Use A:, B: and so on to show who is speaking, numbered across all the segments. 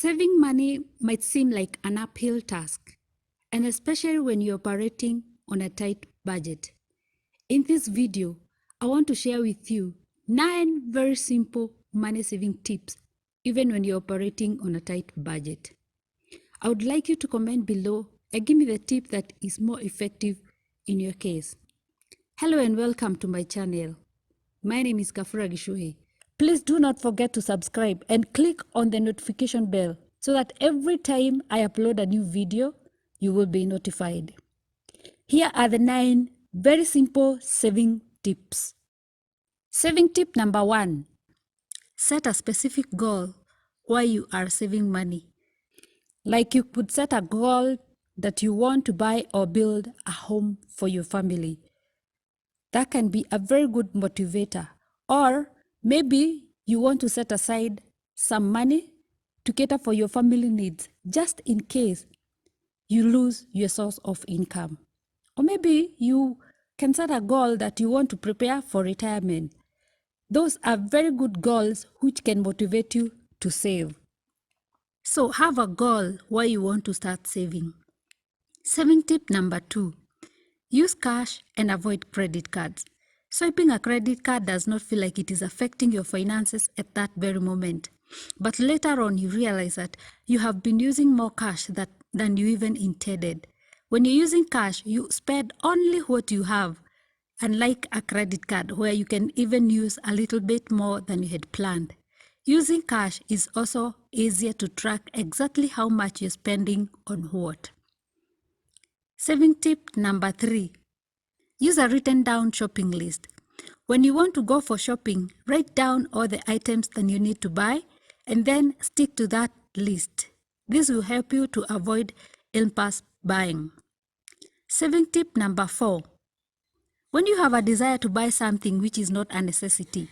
A: Saving money might seem like an uphill task, and especially when you're operating on a tight budget. In this video, I want to share with you 9 very simple money saving tips, even when you're operating on a tight budget. I would like you to comment below and give me the tip that is more effective in your case. Hello and welcome to my channel. My name is Kafura Gishuhe. Please do not forget to subscribe and click on the notification bell so that every time I upload a new video, you will be notified. Here are the 9 very simple saving tips. Saving tip number 1. Set a specific goal why you are saving money. Like you could set a goal that you want to buy or build a home for your family. That can be a very good motivator. Or maybe you want to set aside some money to cater for your family needs, just in case you lose your source of income. Or maybe you can set a goal that you want to prepare for retirement. Those are very good goals which can motivate you to save. So have a goal why you want to start saving. Saving tip number 2. Use cash and avoid credit cards. Swiping a credit card does not feel like it is affecting your finances at that very moment. But later on you realize that you have been using more cash than you even intended. When you're using cash, you spend only what you have, unlike a credit card where you can even use a little bit more than you had planned. Using cash is also easier to track exactly how much you're spending on what. Saving tip number 3. Use a written down shopping list. When you want to go for shopping, write down all the items that you need to buy and then stick to that list. This will help you to avoid impulse buying. Saving tip number 4. When you have a desire to buy something which is not a necessity,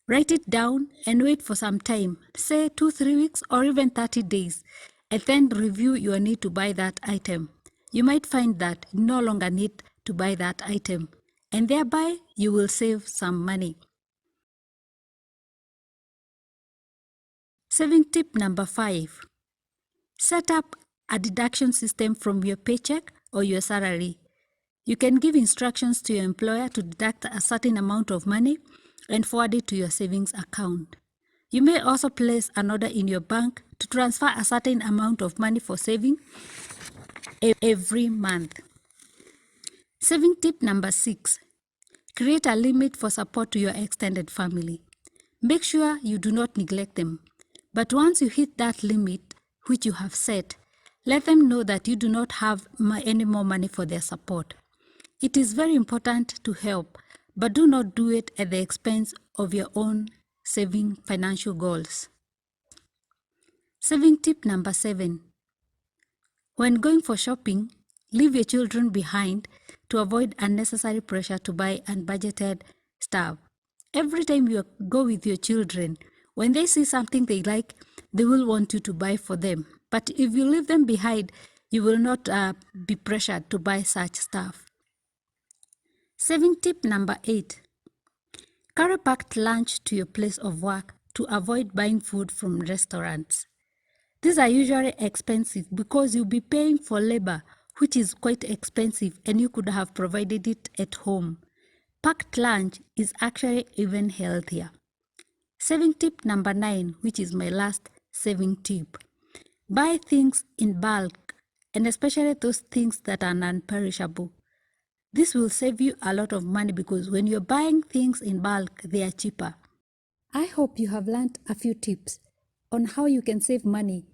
A: write it down and wait for some time, say 2-3 weeks or even 30 days, and then review your need to buy that item. You might find that you no longer need to buy that item, and thereby you will save some money. Saving tip number 5. Set up a deduction system from your paycheck or your salary. You can give instructions to your employer to deduct a certain amount of money and forward it to your savings account. You may also place an order in your bank to transfer a certain amount of money for saving every month. Saving tip number 6. Create a limit for support to your extended family. Make sure you do not neglect them. But once you hit that limit, which you have set, let them know that you do not have any more money for their support. It is very important to help, but do not do it at the expense of your own saving financial goals. Saving tip number 7. When going for shopping, leave your children behind to avoid unnecessary pressure to buy unbudgeted stuff. Every time you go with your children, when they see something they like, they will want you to buy for them. But if you leave them behind, you will not be pressured to buy such stuff. Saving tip number 8. Carry packed lunch to your place of work to avoid buying food from restaurants. These are usually expensive because you'll be paying for labor, which is quite expensive, and you could have provided it at home. Packed lunch is actually even healthier. Saving tip number 9, which is my last saving tip. Buy things in bulk, and especially those things that are non-perishable. This will save you a lot of money because when you're buying things in bulk, they are cheaper. I hope you have learned a few tips on how you can save money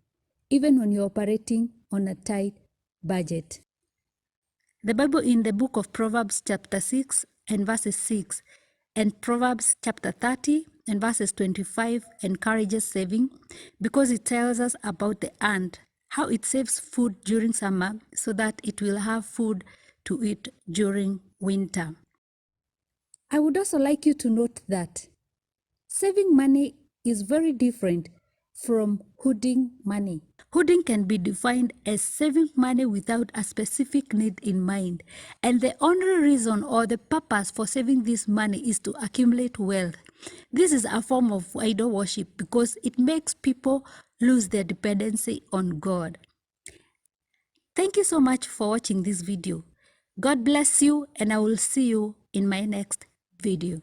A: even when you're operating on a tight budget. The Bible in the book of Proverbs chapter 6 and verses 6 and Proverbs chapter 30 and verses 25 encourages saving because it tells us about the ant, how it saves food during summer so that it will have food to eat during winter. I would also like you to note that saving money is very different from hoarding money. Hoarding can be defined as saving money without a specific need in mind, and the only reason or the purpose for saving this money is to accumulate wealth. This is a form of idol worship because it makes people lose their dependency on God. Thank you so much for watching this video. God bless you, and I will see you in my next video.